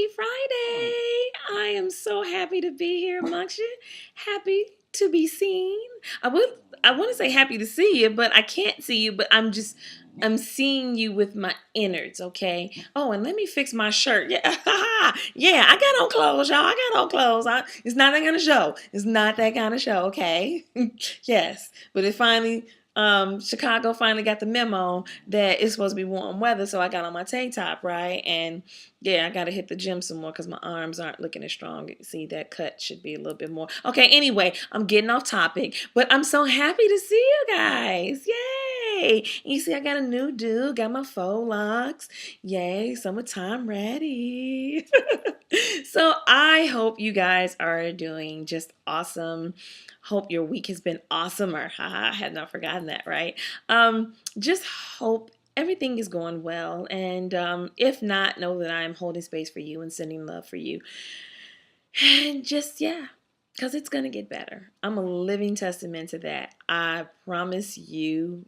Friday. I am so happy to be here amongst you. Happy to be seen. I want to say happy to see you, but I can't see you, but I'm seeing you with my innards, okay? Oh, and let me fix my shirt. Yeah. Yeah, I got on clothes, y'all. I got on clothes. It's not that kind of show. It's not that kind of show, okay? Yes. But it finally Chicago finally got the memo that it's supposed to be warm weather, so I got on my tank top, right? And yeah, I got to hit the gym some more because my arms aren't looking as strong. See, that cut should be a little bit more. Okay, anyway, I'm getting off topic, but I'm so happy to see you guys. Yay! You see, I got a new do, got my faux locks. Yay, summertime ready. So I hope you guys are doing just awesome. Hope your week has been awesome, or haha, I had not forgotten that, right? Just hope everything is going well. And if not, know that I'm holding space for you and sending love for you. And just, yeah, because it's going to get better. I'm a living testament to that. I promise you.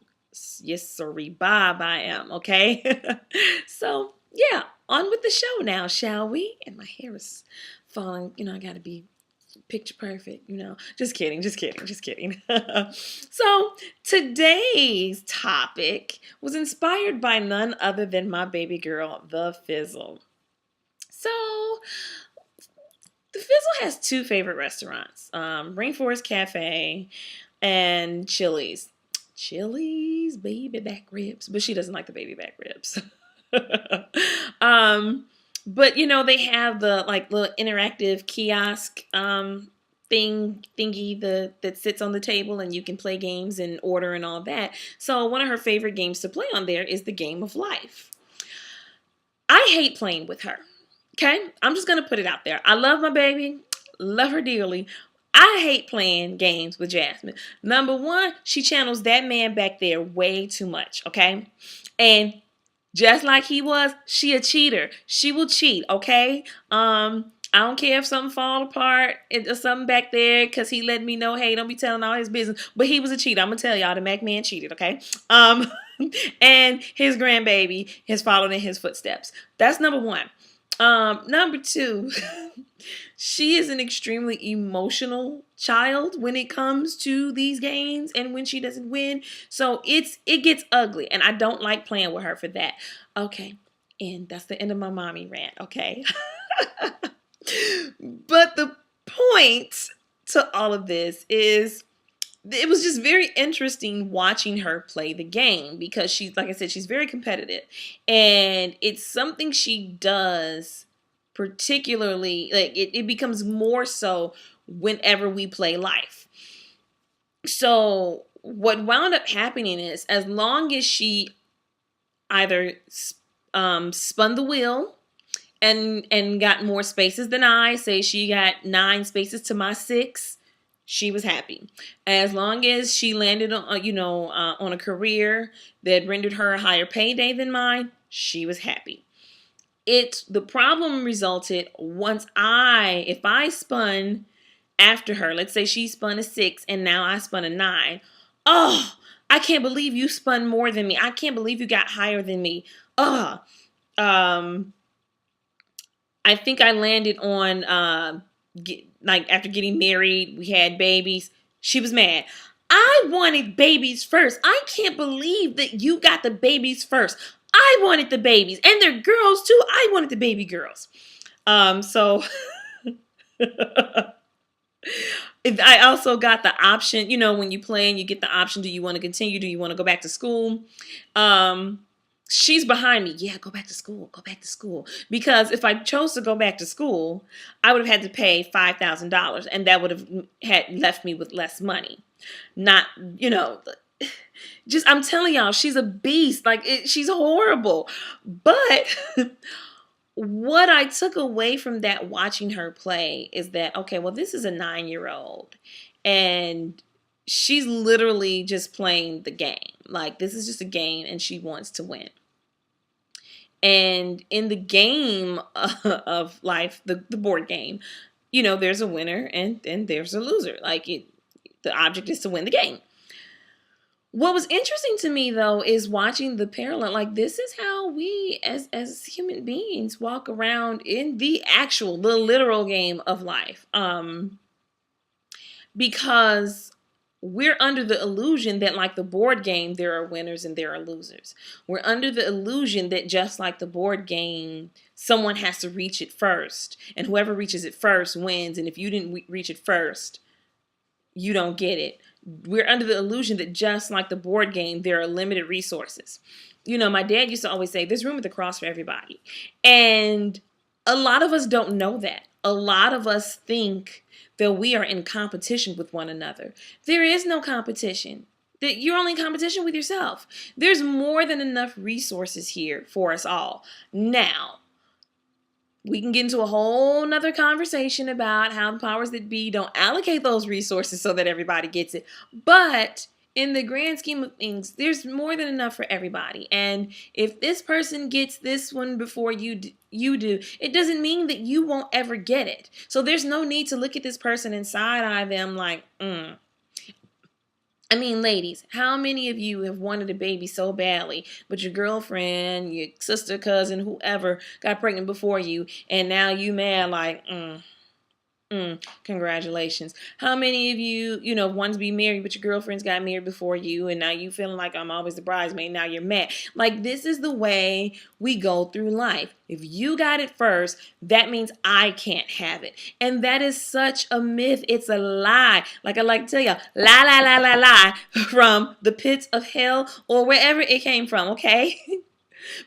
Yes, sorry, Bob, I am, okay? So, yeah, on with the show now, shall we? And my hair is falling. I got to be picture perfect. Just kidding, just kidding, just kidding. So today's topic was inspired by none other than my baby girl, the Fizzle. So the Fizzle has two favorite restaurants, Rainforest Cafe and Chili's. Chili's baby back ribs, but she doesn't like the baby back ribs. But they have the like little interactive kiosk thingy that sits on the table, and you can play games and order and all that. So one of her favorite games to play on there is the game of life. I hate playing with her. Okay, I'm just gonna put it out there. I love my baby, love her dearly. I hate playing games with Jasmine. Number one, she channels that man back there way too much. Okay, and just like he was, she a cheater. She will cheat, okay? I don't care if something fall apart or something back there because he let me know, hey, don't be telling all his business. But he was a cheater. I'm going to tell y'all, the Mac man cheated, okay? And his grandbaby has followed in his footsteps. That's number one. Number two, she is an extremely emotional child when it comes to these games and when she doesn't win. So it gets ugly, and I don't like playing with her for that. Okay, and that's the end of my mommy rant, okay? But the point to all of this is it was just very interesting watching her play the game because she's, like I said, she's very competitive, and it's something she does particularly, like it becomes more so whenever we play life. So what wound up happening is, as long as she either spun the wheel and got more spaces than I, say she got 9 spaces to my 6, she was happy. As long as she landed on, on a career that rendered her a higher payday than mine, she was happy. The problem resulted if I spun after her, let's say she spun a 6 and now I spun a 9. Oh, I can't believe you spun more than me. I can't believe you got higher than me. I think I landed on like after getting married, we had babies. She was mad. I wanted babies first. I can't believe that you got the babies first. I wanted the babies, and they're girls too. I wanted the baby girls. So I also got the option, when you play and you get the option, do you want to continue? Do you want to go back to school? She's behind me. Yeah, go back to school. Go back to school. Because if I chose to go back to school, I would have had to pay $5,000, and that would have had left me with less money. Not, just I'm telling y'all, she's a beast. Like she's horrible. But what I took away from that watching her play is that, okay, well, this is a 9-year-old, and she's literally just playing the game. Like, this is just a game, and she wants to win. And in the game of life, the board game, there's a winner and there's a loser. Like, the object is to win the game. What was interesting to me though is watching the parallel. Like this is how we as human beings walk around in the actual, the literal game of life. Because we're under the illusion that, like the board game, there are winners and there are losers. We're under the illusion that, just like the board game, someone has to reach it first, and whoever reaches it first wins. And if you didn't reach it first, you don't get it. We're under the illusion that, just like the board game, there are limited resources. You know, my dad used to always say, there's room at the cross for everybody. And a lot of us don't know that. A lot of us think that we are in competition with one another. There is no competition. That you're only in competition with yourself. There's more than enough resources here for us all. Now, we can get into a whole nother conversation about how the powers that be don't allocate those resources so that everybody gets it. But in the grand scheme of things, there's more than enough for everybody. And if this person gets this one before you do, it doesn't mean that you won't ever get it. So there's no need to look at this person and side-eye them like, I mean, ladies, how many of you have wanted a baby so badly, but your girlfriend, your sister, cousin, whoever got pregnant before you, and now you mad like, congratulations. How many of you, want to be married, but your girlfriends got married before you, and now you feeling like I'm always the bridesmaid, now you're mad. Like, this is the way we go through life. If you got it first, that means I can't have it. And that is such a myth. It's a lie. Like I like to tell y'all, lie, from the pits of hell or wherever it came from, okay?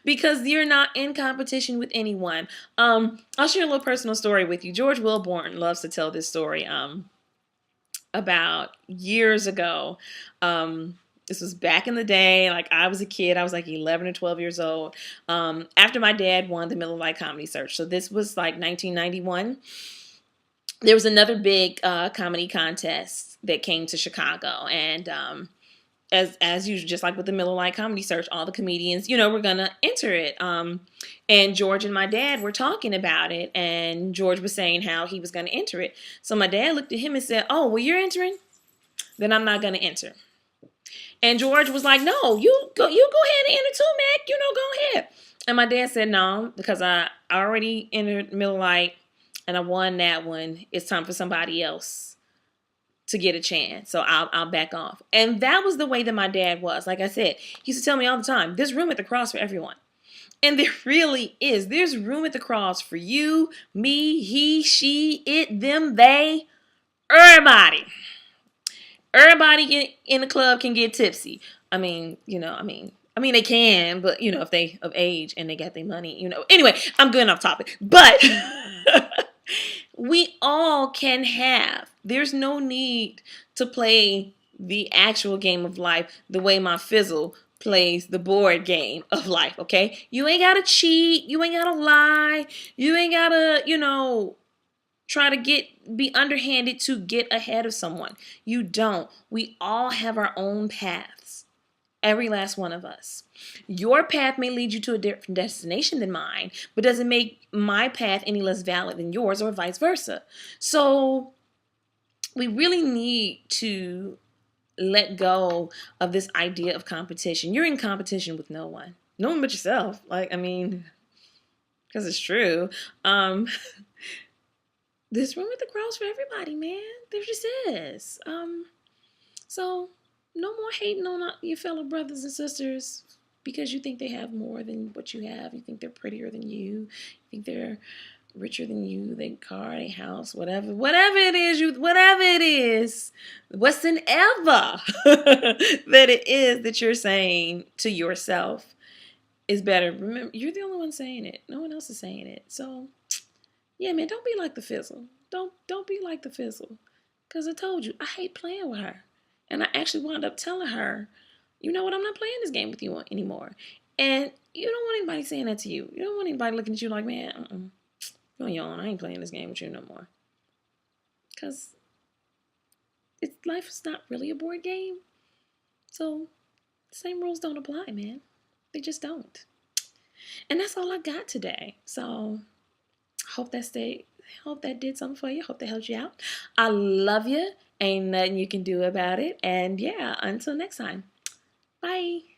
Because you're not in competition with anyone. I'll share a little personal story with you. George Wilborn loves to tell this story. About years ago, this was back in the day. Like I was a kid. I was like 11 or 12 years old. After my dad won the Miller Lite Comedy Search. So this was like 1991. There was another big comedy contest that came to Chicago, and as usual, just like with the Miller Lite Comedy Search, all the comedians, were gonna enter it. And George and my dad were talking about it, and George was saying how he was gonna enter it. So my dad looked at him and said, "Oh, well, you're entering? Then I'm not gonna enter." And George was like, "No, you go ahead and enter too, Mac. Go ahead." And my dad said, "No, because I already entered Miller Lite and I won that one. It's time for somebody else to get a chance, so I'll back off." And that was the way that my dad was. Like I said, he used to tell me all the time, there's room at the cross for everyone. And there really is. There's room at the cross for you, me, he, she, it, them, they, everybody. Everybody in the club can get tipsy. I mean, they can, but if they of age and they got their money, Anyway, I'm going off topic. But we all can have. There's no need to play the actual game of life the way my Fizzle plays the board game of life, okay? You ain't gotta cheat. You ain't gotta lie. You ain't gotta, try to be underhanded to get ahead of someone. You don't. We all have our own paths. Every last one of us. Your path may lead you to a different destination than mine, but doesn't make my path any less valid than yours, or vice versa. So we really need to let go of this idea of competition. You're in competition with no one but yourself. Because it's true. There's room at the cross for everybody, man. There just is. So no more hating on your fellow brothers and sisters because you think they have more than what you have. You think they're prettier than you. You think they're richer than you. They car, they house, whatever it is, whatsoever that it is that you're saying to yourself is better. Remember, you're the only one saying it. No one else is saying it. So yeah, man, don't be like the Fizzle. Don't be like the Fizzle. Because I told you, I hate playing with her. And I actually wound up telling her, you know what, I'm not playing this game with you anymore. And you don't want anybody saying that to you. You don't want anybody looking at you like, man, you're on your own. I ain't playing this game with you no more. Because life is not really a board game. So the same rules don't apply, man. They just don't. And that's all I got today. So hope that did something for you. Hope that helped you out. I love you. Ain't nothing you can do about it. And yeah, until next time. Bye.